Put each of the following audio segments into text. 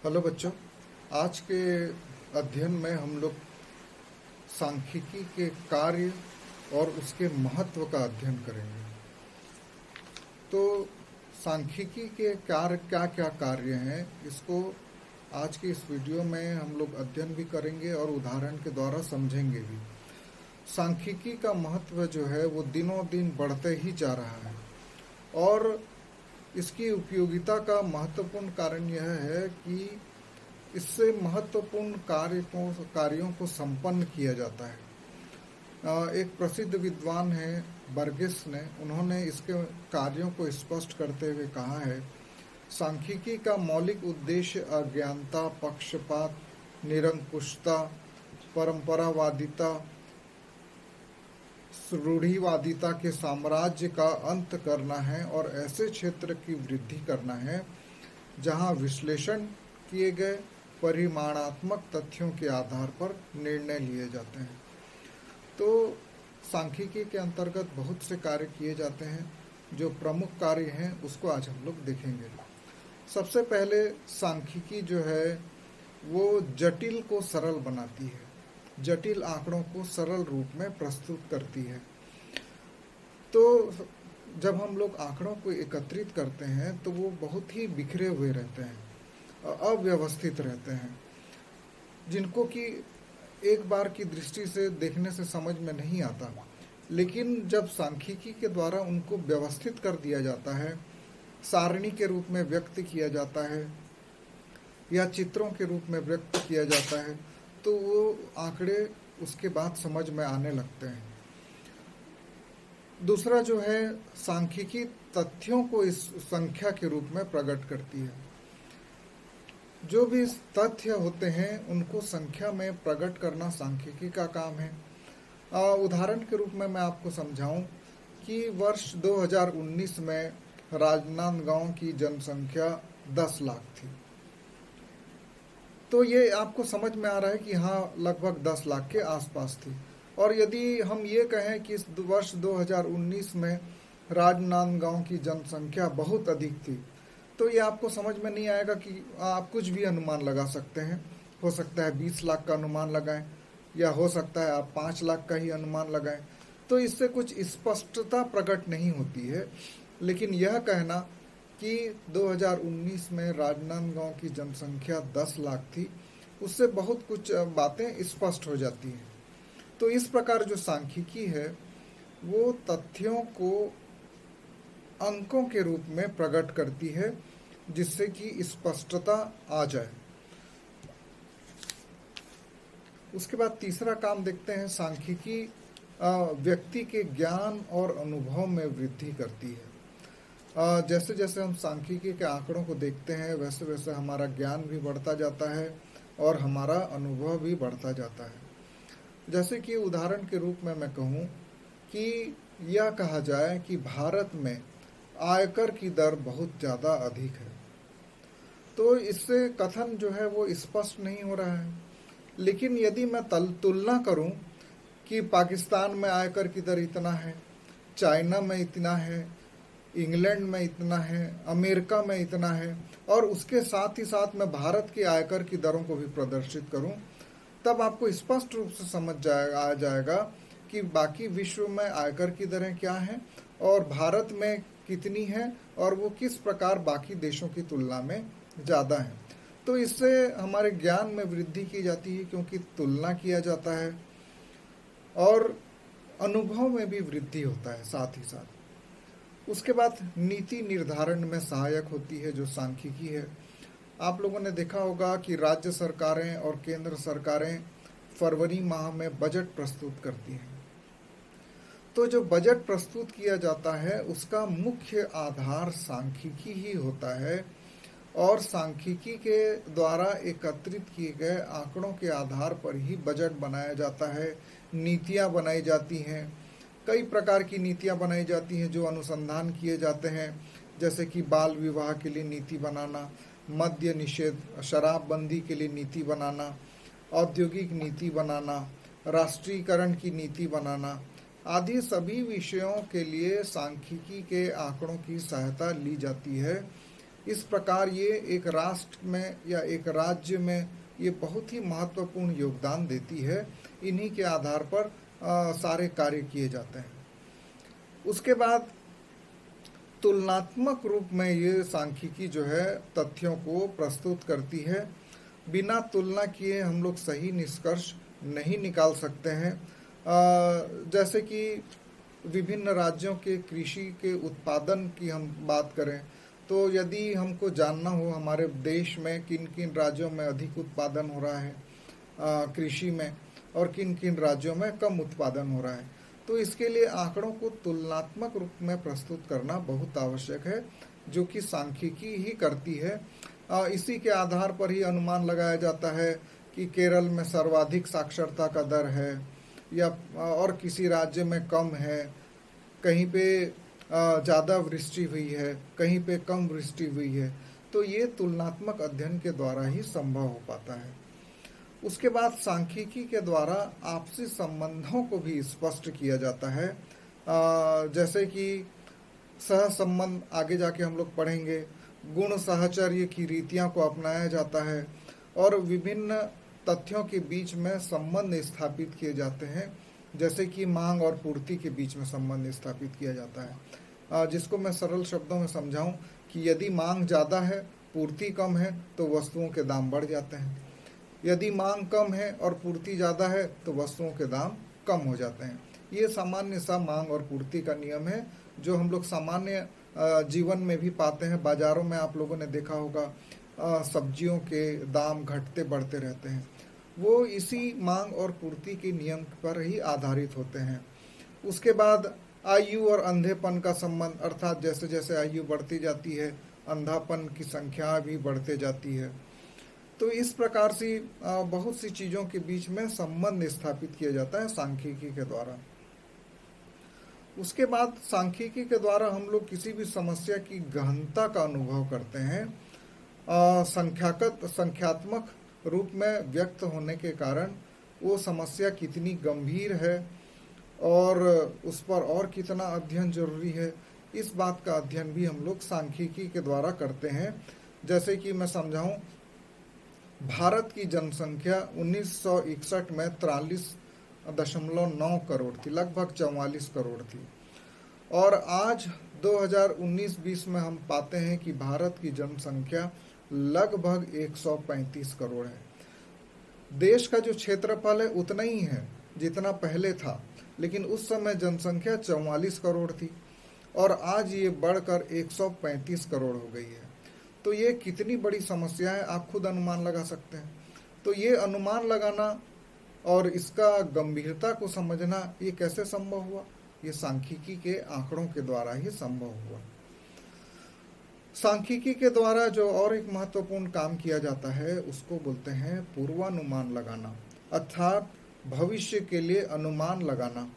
Hello बच्चों। आज के अध्ययन में हम लोग सांख्यिकी के कार्य और उसके महत्व का अध्ययन करेंगे। तो सांख्यिकी के कार्य क्या क्या कार्य हैं, इसको आज की इस वीडियो में हम लोग अध्ययन भी करेंगे और उदाहरण के द्वारा समझेंगे भी। सांख्यिकी का महत्व जो है वो दिनों दिन बढ़ते ही जा रहा है और इसकी उपयोगिता का महत्वपूर्ण कारण यह है कि इससे महत्वपूर्ण कार्यों को संपन्न किया जाता है। एक प्रसिद्ध विद्वान है बर्गेस ने, उन्होंने इसके कार्यों को स्पष्ट करते हुए कहा है, सांख्यिकी का मौलिक उद्देश्य अज्ञानता, पक्षपात, निरंकुशता, परंपरावादिता, रूढ़िवादिता के साम्राज्य का अंत करना है और ऐसे क्षेत्र की वृद्धि करना है जहां विश्लेषण किए गए परिमाणात्मक तथ्यों के आधार पर निर्णय लिए जाते हैं। तो सांख्यिकी के अंतर्गत बहुत से कार्य किए जाते हैं। जो प्रमुख कार्य हैं उसको आज हम लोग देखेंगे। सबसे पहले सांख्यिकी जो है वो जटिल को सरल बनाती है, जटिल आंकड़ों को सरल रूप में प्रस्तुत करती है। तो जब हम लोग आंकड़ों को एकत्रित करते हैं तो वो बहुत ही बिखरे हुए रहते हैं, अव्यवस्थित रहते हैं, जिनको कि एक बार की दृष्टि से देखने से समझ में नहीं आता। लेकिन जब सांख्यिकी के द्वारा उनको व्यवस्थित कर दिया जाता है, सारणी के रूप में व्यक्त किया जाता है या चित्रों के रूप में व्यक्त किया जाता है, तो वो आंकड़े उसके बाद समझ में आने लगते हैं। दूसरा जो है, सांख्यिकी तथ्यों को इस संख्या के रूप में प्रकट करती है। जो भी तथ्य होते हैं उनको संख्या में प्रकट करना सांख्यिकी का काम है। उदाहरण के रूप में मैं आपको समझाऊं कि वर्ष 2019 में राजनांदगांव की जनसंख्या 10 लाख थी। तो ये आपको समझ में आ रहा है कि हाँ, लगभग 10 लाख के आसपास थी। और यदि हम ये कहें कि इस वर्ष 2019 में राजनांदगांव की जनसंख्या बहुत अधिक थी, तो ये आपको समझ में नहीं आएगा कि आप कुछ भी अनुमान लगा सकते हैं। हो सकता है 20 लाख का अनुमान लगाएं या हो सकता है आप 5 लाख का ही अनुमान लगाएं। तो इससे कुछ स्पष्टता प्रकट नहीं होती है। लेकिन यह कहना कि 2019 में राजनांदगांव की जनसंख्या 10 लाख थी, उससे बहुत कुछ बातें स्पष्ट हो जाती हैं। तो इस प्रकार जो सांख्यिकी है वो तथ्यों को अंकों के रूप में प्रकट करती है, जिससे कि स्पष्टता आ जाए। उसके बाद तीसरा काम देखते हैं, सांख्यिकी व्यक्ति के ज्ञान और अनुभव में वृद्धि करती है। जैसे जैसे हम सांख्यिकी के आंकड़ों को देखते हैं वैसे वैसे हमारा ज्ञान भी बढ़ता जाता है और हमारा अनुभव भी बढ़ता जाता है। जैसे कि उदाहरण के रूप में मैं कहूँ कि यह कहा जाए कि भारत में आयकर की दर बहुत ज़्यादा अधिक है, तो इससे कथन जो है वो स्पष्ट नहीं हो रहा है। लेकिन यदि मैं तुलना करूं कि पाकिस्तान में आयकर की दर इतना है, चाइना में इतना है, इंग्लैंड में इतना है, अमेरिका में इतना है, और उसके साथ ही साथ मैं भारत की आयकर की दरों को भी प्रदर्शित करूं, तब आपको स्पष्ट रूप से आ जाएगा कि बाकी विश्व में आयकर की दरें क्या हैं और भारत में कितनी है और वो किस प्रकार बाकी देशों की तुलना में ज़्यादा है। तो इससे हमारे ज्ञान में वृद्धि की जाती है, क्योंकि तुलना किया जाता है, और अनुभव में भी वृद्धि होता है साथ ही साथ। उसके बाद नीति निर्धारण में सहायक होती है जो सांख्यिकी है। आप लोगों ने देखा होगा कि राज्य सरकारें और केंद्र सरकारें फरवरी माह में बजट प्रस्तुत करती हैं। तो जो बजट प्रस्तुत किया जाता है उसका मुख्य आधार सांख्यिकी ही होता है, और सांख्यिकी के द्वारा एकत्रित किए गए आंकड़ों के आधार पर ही बजट बनाया जाता है, नीतियां बनाई जाती हैं। कई प्रकार की नीतियां बनाई जाती हैं जो अनुसंधान किए जाते हैं, जैसे कि बाल विवाह के लिए नीति बनाना, मद्य निषेध, शराबबंदी के लिए नीति बनाना, औद्योगिक नीति बनाना, राष्ट्रीयकरण की नीति बनाना आदि सभी विषयों के लिए सांख्यिकी के आंकड़ों की सहायता ली जाती है। इस प्रकार ये एक राष्ट्र में या एक राज्य में ये बहुत ही महत्वपूर्ण योगदान देती है। इन्हीं के आधार पर सारे कार्य किए जाते हैं। उसके बाद तुलनात्मक रूप में ये सांख्यिकी जो है तथ्यों को प्रस्तुत करती है। बिना तुलना किए हम लोग सही निष्कर्ष नहीं निकाल सकते हैं। जैसे कि विभिन्न राज्यों के कृषि के उत्पादन की हम बात करें, तो यदि हमको जानना हो हमारे देश में किन किन राज्यों में अधिक उत्पादन हो रहा है कृषि में, और किन किन राज्यों में कम उत्पादन हो रहा है, तो इसके लिए आंकड़ों को तुलनात्मक रूप में प्रस्तुत करना बहुत आवश्यक है, जो कि सांख्यिकी ही करती है। इसी के आधार पर ही अनुमान लगाया जाता है कि केरल में सर्वाधिक साक्षरता का दर है या और किसी राज्य में कम है, कहीं पे ज़्यादा वृष्टि हुई है, कहीं पे कम वृष्टि हुई है। तो ये तुलनात्मक अध्ययन के द्वारा ही संभव हो पाता है। उसके बाद सांख्यिकी के द्वारा आपसी संबंधों को भी स्पष्ट किया जाता है। जैसे कि सह संबंध आगे जाके हम लोग पढ़ेंगे, गुण साहचर्य की रीतियां को अपनाया जाता है और विभिन्न तथ्यों के बीच में संबंध स्थापित किए जाते हैं। जैसे कि मांग और पूर्ति के बीच में संबंध स्थापित किया जाता है। जिसको मैं सरल शब्दों में समझाऊं कि यदि मांग ज़्यादा है, पूर्ति कम है, तो वस्तुओं के दाम बढ़ जाते हैं। यदि मांग कम है और पूर्ति ज़्यादा है तो वस्तुओं के दाम कम हो जाते हैं। ये सामान्य सा मांग और पूर्ति का नियम है, जो हम लोग सामान्य जीवन में भी पाते हैं। बाज़ारों में आप लोगों ने देखा होगा, सब्जियों के दाम घटते बढ़ते रहते हैं। वो इसी मांग और पूर्ति के नियम पर ही आधारित होते हैं। उसके बाद आयु और अंधेपन का संबंध, अर्थात जैसे जैसे आयु बढ़ती जाती है, अंधापन की संख्या भी बढ़ते जाती है। तो इस प्रकार से बहुत सी चीज़ों के बीच में संबंध स्थापित किया जाता है सांख्यिकी के द्वारा। उसके बाद सांख्यिकी के द्वारा हम लोग किसी भी समस्या की गहनता का अनुभव करते हैं। संख्यात्मक रूप में व्यक्त होने के कारण वो समस्या कितनी गंभीर है और उस पर और कितना अध्ययन जरूरी है, इस बात का अध्ययन भी हम लोग सांख्यिकी के द्वारा करते हैं। जैसे कि मैं समझाऊं, भारत की जनसंख्या 1961 में 43.9 करोड़ थी, लगभग 44 करोड़ थी, और आज 2019-20 में हम पाते हैं कि भारत की जनसंख्या लगभग 135 करोड़ है। देश का जो क्षेत्रफल है उतना ही है जितना पहले था, लेकिन उस समय जनसंख्या 44 करोड़ थी और आज ये बढ़कर 135 करोड़ हो गई है। तो ये कितनी बड़ी समस्या है, आप खुद अनुमान लगा सकते हैं। तो ये अनुमान लगाना और इसका गंभीरता को समझना ये कैसे संभव हुआ? ये सांख्यिकी के आंकड़ों के द्वारा ही संभव हुआ। सांख्यिकी के द्वारा जो और एक महत्वपूर्ण काम किया जाता है उसको बोलते हैं पूर्वानुमान लगाना, अर्थात भविष्य के लिए अनुमान लगाना।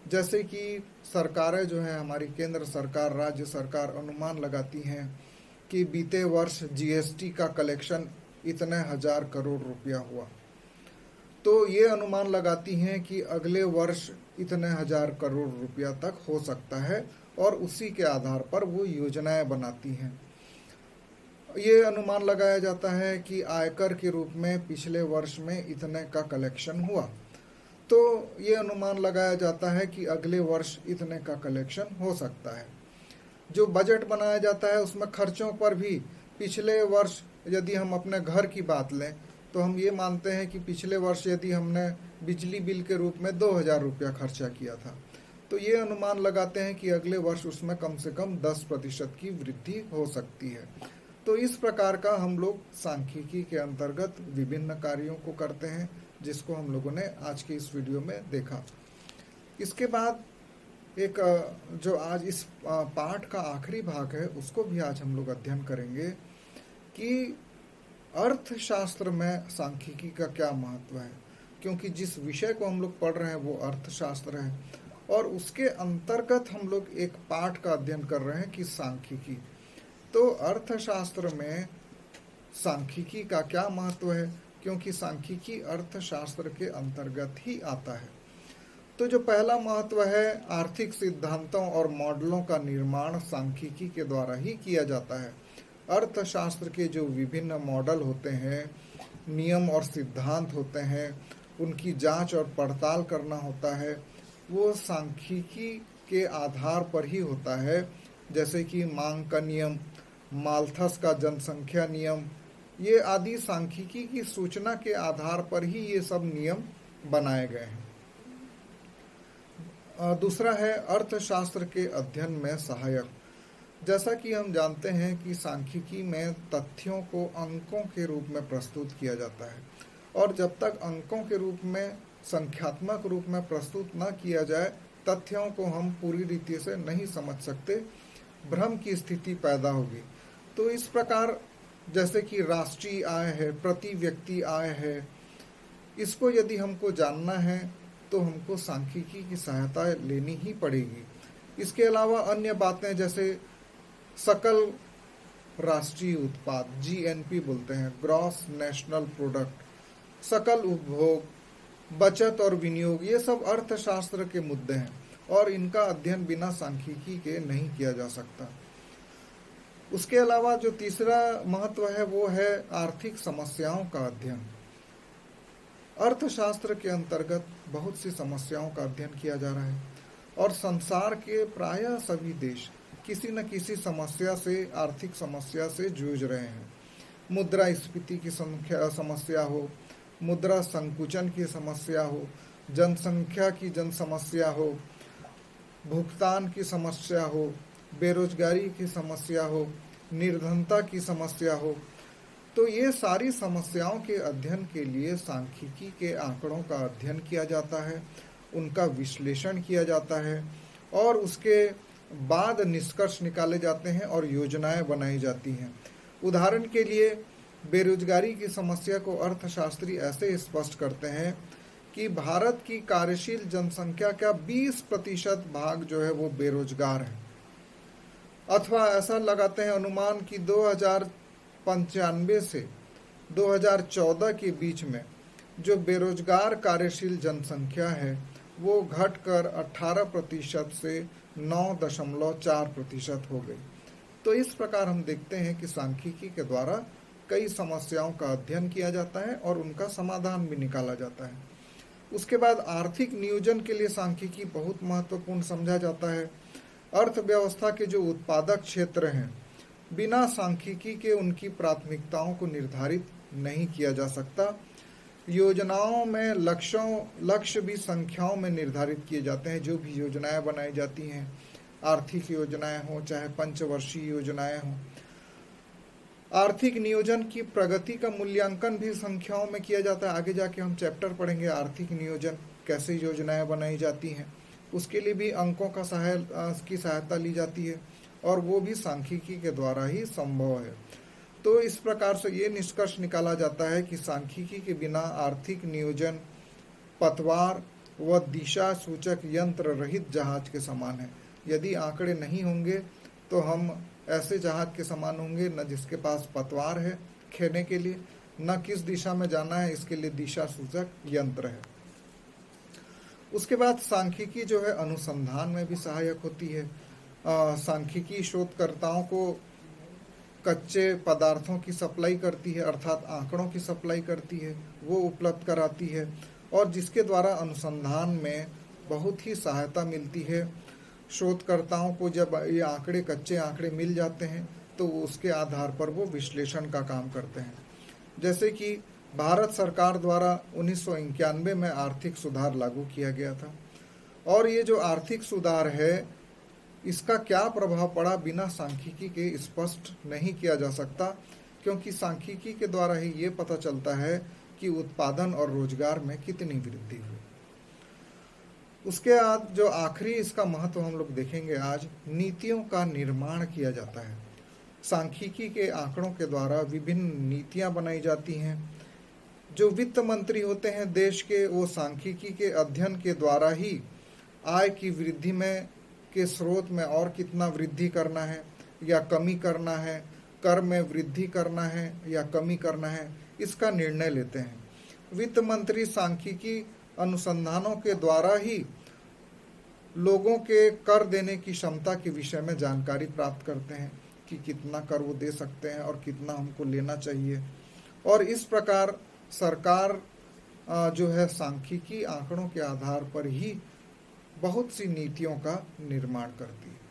जैसे कि सरकारें जो है, हमारी केंद्र सरकार, राज्य सरकार अनुमान लगाती हैं कि बीते वर्ष जीएसटी का कलेक्शन इतने हजार करोड़ रुपया हुआ, तो ये अनुमान लगाती हैं कि अगले वर्ष इतने हजार करोड़ रुपया तक हो सकता है और उसी के आधार पर वो योजनाएं बनाती हैं। ये अनुमान लगाया जाता है कि आयकर के रूप में पिछले वर्ष में इतने का कलेक्शन हुआ, तो ये अनुमान लगाया जाता है कि अगले वर्ष इतने का कलेक्शन हो सकता है। जो बजट बनाया जाता है उसमें खर्चों पर भी पिछले वर्ष, यदि हम अपने घर की बात लें तो हम ये मानते हैं कि पिछले वर्ष यदि हमने बिजली बिल के रूप में 2000 रुपया खर्चा किया था, तो ये अनुमान लगाते हैं कि अगले वर्ष उसमें कम से कम 10% की वृद्धि हो सकती है। तो इस प्रकार का हम लोग सांख्यिकी के अंतर्गत विभिन्न कार्यों को करते हैं, जिसको हम लोगों ने आज के इस वीडियो में देखा। इसके बाद एक जो आज इस पाठ का आखिरी भाग है उसको भी आज हम लोग अध्ययन करेंगे कि अर्थशास्त्र में सांख्यिकी का क्या महत्व है, क्योंकि जिस विषय को हम लोग पढ़ रहे हैं वो अर्थशास्त्र है और उसके अंतर्गत हम लोग एक पाठ का अध्ययन कर रहे हैं कि सांख्यिकी। तो अर्थशास्त्र में सांख्यिकी का क्या महत्व है, क्योंकि सांख्यिकी अर्थशास्त्र के अंतर्गत ही आता है। तो जो पहला महत्व है, आर्थिक सिद्धांतों और मॉडलों का निर्माण सांख्यिकी के द्वारा ही किया जाता है। अर्थशास्त्र के जो विभिन्न मॉडल होते हैं, नियम और सिद्धांत होते हैं, उनकी जांच और पड़ताल करना होता है, वो सांख्यिकी के आधार पर ही होता है। जैसे कि मांग का नियम, माल्थस का जनसंख्या नियम, ये आदि सांख्यिकी की सूचना के आधार पर ही ये सब नियम बनाए गए हैं। दूसरा है अर्थशास्त्र के अध्ययन में सहायक। जैसा कि हम जानते हैं कि सांख्यिकी में तथ्यों को अंकों के रूप में प्रस्तुत किया जाता है, और जब तक अंकों के रूप में, संख्यात्मक रूप में प्रस्तुत न किया जाए, तथ्यों को हम पूरी रीति से नहीं समझ सकते, भ्रम की स्थिति पैदा होगी। तो इस प्रकार जैसे कि राष्ट्रीय आय है, प्रति व्यक्ति आय है, इसको यदि हमको जानना है तो हमको सांख्यिकी की सहायता लेनी ही पड़ेगी। इसके अलावा अन्य बातें जैसे सकल राष्ट्रीय उत्पाद, जीएनपी बोलते हैं, ग्रॉस नेशनल प्रोडक्ट, सकल उपभोग, बचत और विनियोग, ये सब अर्थशास्त्र के मुद्दे हैं और इनका अध्ययन बिना सांख्यिकी के नहीं किया जा सकता। उसके अलावा जो तीसरा महत्व है वो है आर्थिक समस्याओं का अध्ययन। अर्थशास्त्र के अंतर्गत बहुत सी समस्याओं का अध्ययन किया जा रहा है और संसार के प्रायः सभी देश किसी न किसी समस्या से, आर्थिक समस्या से जूझ रहे हैं। मुद्रास्फीति की समस्या हो, मुद्रा संकुचन की समस्या हो, जनसंख्या की समस्या हो, भुगतान की समस्या हो, बेरोजगारी की समस्या हो, निर्धनता की समस्या हो। तो ये सारी समस्याओं के अध्ययन के लिए सांख्यिकी के आंकड़ों का अध्ययन किया जाता है, उनका विश्लेषण किया जाता है और उसके बाद निष्कर्ष निकाले जाते हैं और योजनाएं बनाई जाती हैं। उदाहरण के लिए बेरोजगारी की समस्या को अर्थशास्त्री ऐसे स्पष्ट करते हैं कि भारत की कार्यशील जनसंख्या का 20% भाग जो है वो बेरोजगार है, अथवा ऐसा लगाते हैं अनुमान कि 2095 से 2014 के बीच में जो बेरोजगार कार्यशील जनसंख्या है वो घटकर 18% से 9.4% हो गई। तो इस प्रकार हम देखते हैं कि सांख्यिकी के द्वारा कई समस्याओं का अध्ययन किया जाता है और उनका समाधान भी निकाला जाता है। उसके बाद आर्थिक नियोजन के लिए सांख्यिकी बहुत महत्वपूर्ण समझा जाता है। अर्थव्यवस्था के जो उत्पादक क्षेत्र हैं, बिना सांख्यिकी के उनकी प्राथमिकताओं को निर्धारित नहीं किया जा सकता। योजनाओं में लक्ष्य भी संख्याओं में निर्धारित किए जाते हैं। जो भी योजनाएं बनाई जाती हैं, आर्थिक योजनाएं हों चाहे पंचवर्षीय योजनाएं हों, आर्थिक नियोजन की प्रगति का मूल्यांकन भी संख्याओं में किया जाता है। आगे जाके हम चैप्टर पढ़ेंगे आर्थिक नियोजन, कैसे योजनाएं बनाई जाती हैं, उसके लिए भी अंकों का सहायता ली जाती है और वो भी सांख्यिकी के द्वारा ही संभव है। तो इस प्रकार से ये निष्कर्ष निकाला जाता है कि सांख्यिकी के बिना आर्थिक नियोजन पतवार व दिशा सूचक यंत्र रहित जहाज के समान है। यदि आंकड़े नहीं होंगे तो हम ऐसे जहाज के समान होंगे, न जिसके पास पतवार है खेने के लिए, न किस दिशा में जाना है इसके लिए दिशा सूचक यंत्र है। उसके बाद सांख्यिकी जो है अनुसंधान में भी सहायक होती है। सांख्यिकी शोधकर्ताओं को कच्चे पदार्थों की सप्लाई करती है, अर्थात आंकड़ों की सप्लाई करती है, वो उपलब्ध कराती है और जिसके द्वारा अनुसंधान में बहुत ही सहायता मिलती है। शोधकर्ताओं को जब ये आंकड़े, कच्चे आंकड़े मिल जाते हैं तो उसके आधार पर वो विश्लेषण का काम करते हैं। जैसे कि भारत सरकार द्वारा 1991 में आर्थिक सुधार लागू किया गया था और ये जो आर्थिक सुधार है इसका क्या प्रभाव पड़ा बिना सांख्यिकी के स्पष्ट नहीं किया जा सकता, क्योंकि सांख्यिकी के द्वारा ही ये पता चलता है कि उत्पादन और रोजगार में कितनी वृद्धि हुई। उसके बाद जो आखिरी इसका महत्व हम लोग देखेंगे आज, नीतियों का निर्माण किया जाता है। सांख्यिकी के आंकड़ों के द्वारा विभिन्न नीतियां बनाई जाती हैं। जो वित्त मंत्री होते हैं देश के, वो सांख्यिकी के अध्ययन के द्वारा ही आय की वृद्धि में के स्रोत में और कितना वृद्धि करना है या कमी करना है, कर में वृद्धि करना है या कमी करना है, इसका निर्णय लेते हैं। वित्त मंत्री सांख्यिकी अनुसंधानों के द्वारा ही लोगों के कर देने की क्षमता के विषय में जानकारी प्राप्त करते हैं कि कितना कर वो दे सकते हैं और कितना हमको लेना चाहिए। और इस प्रकार सरकार जो है सांख्यिकी आंकड़ों के आधार पर ही बहुत सी नीतियों का निर्माण करती है।